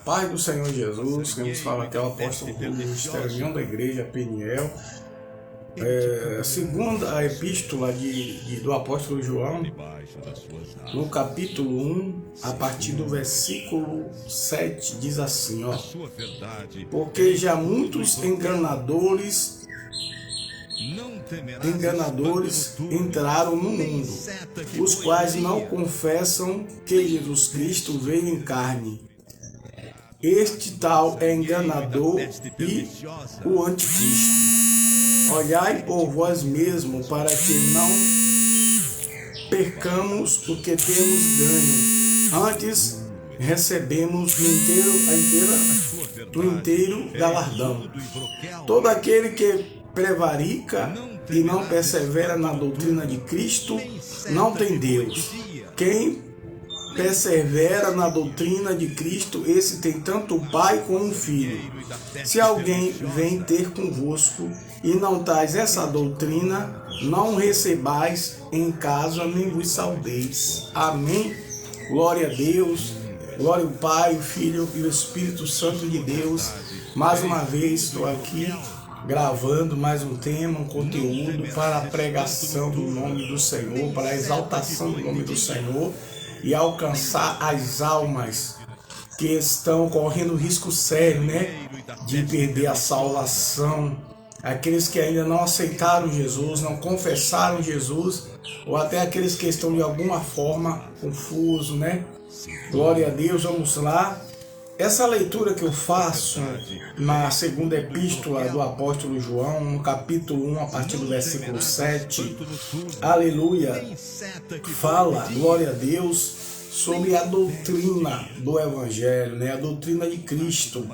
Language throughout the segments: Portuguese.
Pai do Senhor Jesus, quem nos fala aqui é o apóstolo do Ministério União da Igreja, Peniel. Segundo a epístola do apóstolo João, no capítulo 1, a partir do versículo 7, diz assim, porque já muitos enganadores entraram no mundo, os quais não confessam que Jesus Cristo veio em carne. Este tal é enganador e o anticristo. Olhai por vós mesmos para que não percamos o que temos ganho. Antes recebemos no inteiro galardão. Todo aquele que prevarica e não persevera na doutrina de Cristo não tem Deus. Quem persevera na doutrina de Cristo, esse tem tanto o Pai como o Filho. Se alguém vem ter convosco e não traz essa doutrina, não recebais em casa nem vos saudeis. Amém? Glória a Deus, glória ao Pai, o Filho e o Espírito Santo de Deus. Mais uma vez estou aqui gravando mais um tema, um conteúdo para a pregação do nome do Senhor, para a exaltação do nome do Senhor e alcançar as almas que estão correndo risco sério, de perder a salvação. Aqueles que ainda não aceitaram Jesus, não confessaram Jesus, ou até aqueles que estão de alguma forma confusos, Glória a Deus, vamos lá. Essa leitura que eu faço na segunda epístola do apóstolo João, no capítulo 1, a partir do versículo 7, aleluia, fala, glória a Deus, sobre a doutrina do Evangelho, a doutrina de Cristo.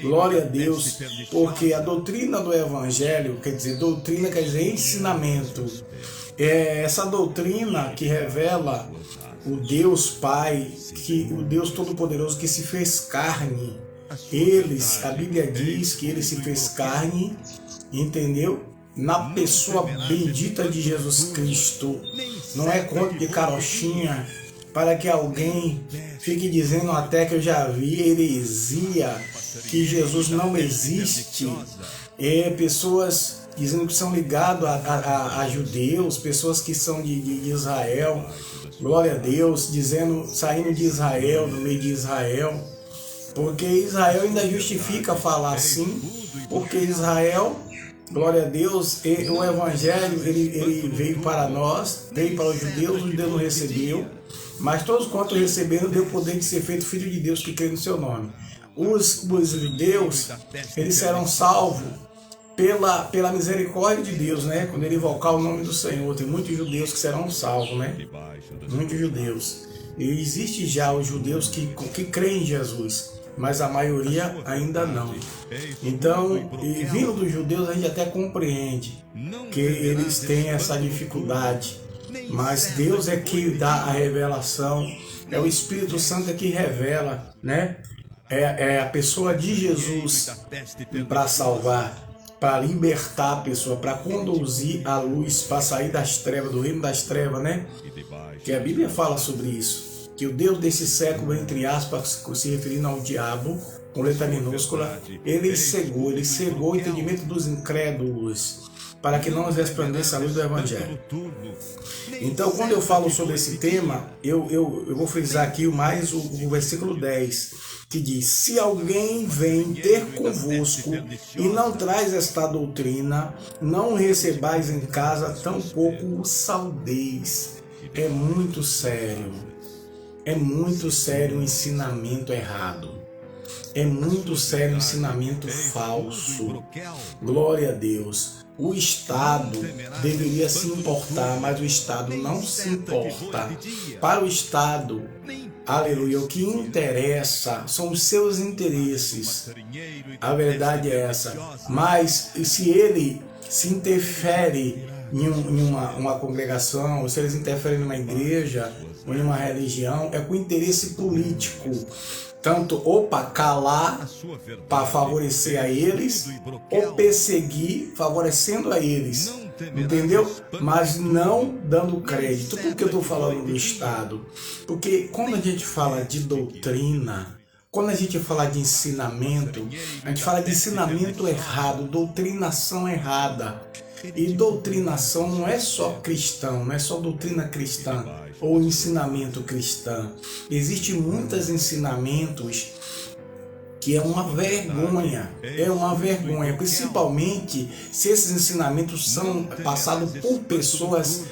Glória a Deus, porque a doutrina do Evangelho, doutrina quer dizer ensinamento. É essa doutrina que revela o Deus Pai, o Deus Todo-Poderoso que se fez carne. A Bíblia diz que ele se fez carne, entendeu? Na pessoa bendita de Jesus Cristo. Não é conto de carochinha, para que alguém fique dizendo até que eu já vi heresia, que Jesus não existe. Pessoas dizendo que são ligados a judeus, pessoas que são de Israel. Glória a Deus, saindo de Israel, do meio de Israel, porque Israel ainda justifica falar assim, porque Israel, glória a Deus, o Evangelho ele veio para nós, veio para os judeus não recebeu, mas todos quanto receberam deu o poder de ser feito filho de Deus que crê no seu nome. Os judeus, eles serão salvos pela misericórdia de Deus, quando ele invocar o nome do Senhor. Tem muitos judeus que serão salvos, muitos judeus. E existe já os judeus que creem em Jesus, mas a maioria ainda não. Então, vindo dos judeus, a gente até compreende que eles têm essa dificuldade, mas Deus é que dá a revelação, é o Espírito Santo que revela, é a pessoa de Jesus para salvar, para libertar a pessoa, para conduzir a luz, para sair das trevas, do reino das trevas, Que a Bíblia fala sobre isso, que o Deus desse século, entre aspas, se referindo ao diabo, com letra minúscula, ele cegou o entendimento dos incrédulos, para que não resplandeça a luz do Evangelho. Então, quando eu falo sobre esse tema, eu vou frisar aqui mais o versículo 10, que diz: se alguém vem ter convosco e não traz esta doutrina, não recebais em casa, tampouco o saudeis. É muito sério o ensinamento errado. É muito sério o ensinamento falso. Glória a Deus. O Estado deveria se importar, mas o Estado não se importa. Para o Estado, aleluia, o que interessa são os seus interesses. A verdade é essa. Mas se ele se interfere em uma congregação, ou se eles interferem numa igreja ou em uma religião, é com interesse político. Tanto ou para calar, para favorecer a eles, ou perseguir, favorecendo a eles. Entendeu? Mas não dando crédito. Por que eu estou falando do Estado? Porque quando a gente fala de doutrina, Quando a gente fala de ensinamento, a gente fala de ensinamento errado, doutrinação errada. E doutrinação não é só cristão, não é só doutrina cristã ou ensinamento cristão. Existem muitos ensinamentos que é uma vergonha, principalmente se esses ensinamentos são passados por pessoas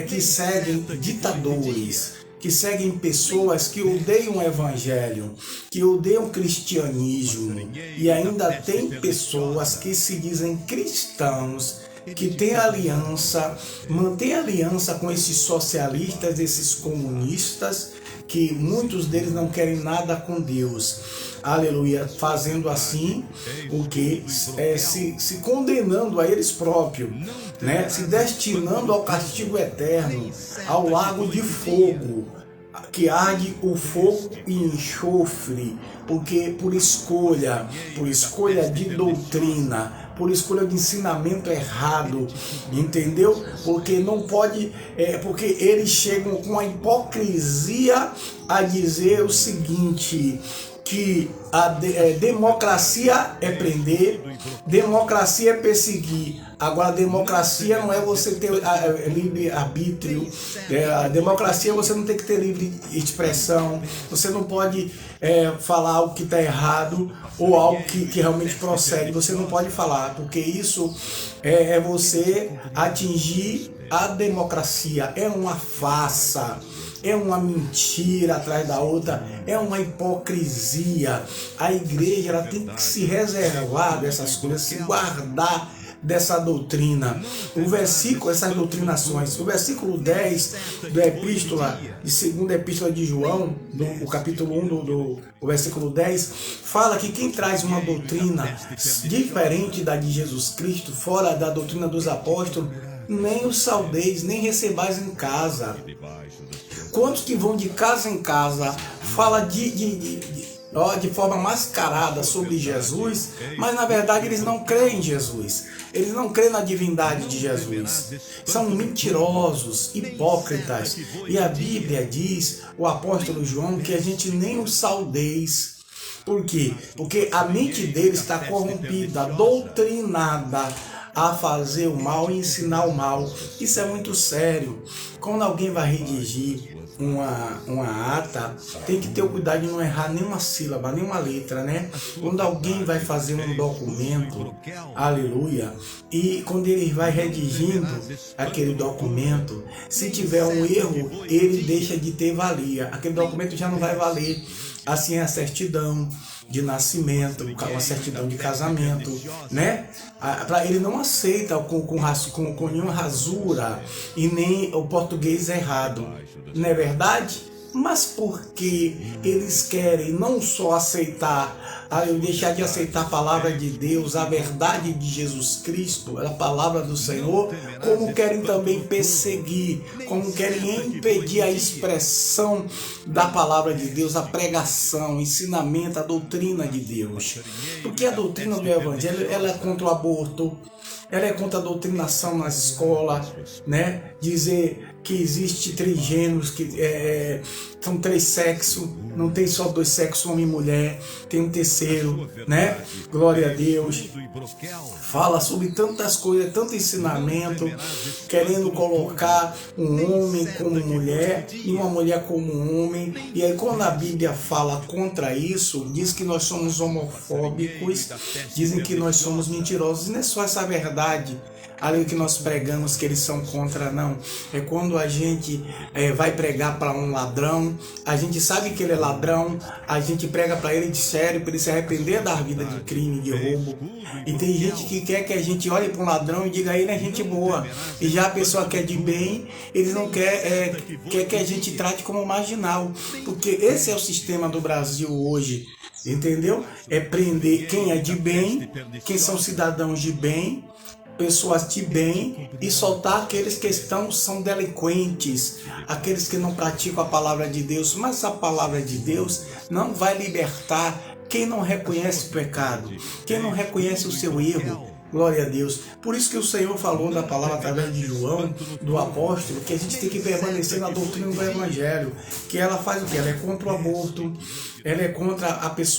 que seguem ditadores, que seguem pessoas que odeiam o evangelho, que odeiam o cristianismo, e ainda tem pessoas que se dizem cristãos, que tem aliança, mantém aliança com esses socialistas, esses comunistas, que muitos deles não querem nada com Deus. Aleluia, fazendo assim o que? Se condenando a eles próprios, né? Se destinando ao castigo eterno, ao lago de fogo, que arde o fogo e enxofre, porque por escolha de doutrina, por escolha de ensinamento errado, entendeu? Porque não pode, porque eles chegam com a hipocrisia a dizer o seguinte, que a democracia é prender, democracia é perseguir. Agora, a democracia não é você ter livre-arbítrio, a democracia você não tem que ter livre expressão, você não pode falar algo que está errado ou algo que realmente procede, você não pode falar, porque isso é você atingir a democracia, é uma farsa. É uma mentira atrás da outra, é uma hipocrisia. A igreja ela tem que se reservar dessas coisas, se guardar dessa doutrina. O versículo, essas doutrinações, o versículo 10 da epístola, de segunda epístola de João, o capítulo 1 o versículo 10, fala que quem traz uma doutrina diferente da de Jesus Cristo, fora da doutrina dos apóstolos, nem os saudeis, nem recebais em casa. Quantos que vão de casa em casa, fala de forma mascarada sobre Jesus, mas na verdade eles não creem em Jesus. Eles não creem na divindade de Jesus. São mentirosos, hipócritas. E a Bíblia diz, o apóstolo João, que a gente nem os saudeis. Por quê? Porque a mente deles está corrompida, doutrinada a fazer o mal e ensinar o mal. Isso é muito sério. Quando alguém vai redigir uma ata, tem que ter o cuidado de não errar nenhuma sílaba, nenhuma letra, né? Quando alguém vai fazer um documento, aleluia, e quando ele vai redigindo aquele documento, se tiver um erro, ele deixa de ter valia. Aquele documento já não vai valer. Assim é a certidão de nascimento, uma certidão de casamento, né? Ele não aceita com nenhuma rasura e nem o português errado, não é verdade? Mas porque eles querem não só aceitar, deixar de aceitar a palavra de Deus, a verdade de Jesus Cristo, a palavra do Senhor, como querem também perseguir, como querem impedir a expressão da palavra de Deus, a pregação, o ensinamento, a doutrina de Deus. Porque a doutrina do Evangelho, ela é contra o aborto, ela é contra a doutrinação nas escolas, né? Dizer que existe 3 gêneros, que são 3 sexos, não tem só 2 sexos, homem e mulher, tem um terceiro, né? Glória a Deus. Fala sobre tantas coisas, tanto ensinamento, querendo colocar um homem como mulher e uma mulher como um homem. E aí quando a Bíblia fala contra isso, diz que nós somos homofóbicos, dizem que nós somos mentirosos. E não é só essa verdade ali que nós pregamos que eles são contra, não. É quando a gente vai pregar para um ladrão, a gente sabe que ele é ladrão, a gente prega para ele de sério, para ele se arrepender da vida de crime, de roubo. E tem gente que quer que a gente olhe para um ladrão e diga ele é gente boa. E já a pessoa que é de bem, eles não quer que a gente trate como marginal. Porque esse é o sistema do Brasil hoje. Entendeu? É prender quem é de bem, quem são cidadãos de bem, pessoas de bem, e soltar aqueles que são delinquentes, aqueles que não praticam a palavra de Deus. Mas a palavra de Deus não vai libertar quem não reconhece o pecado, quem não reconhece o seu erro. Glória a Deus. Por isso que o Senhor falou da palavra através de João, do apóstolo, que a gente tem que permanecer na doutrina do Evangelho. Que ela faz o quê? Ela é contra o aborto, ela é contra a pessoa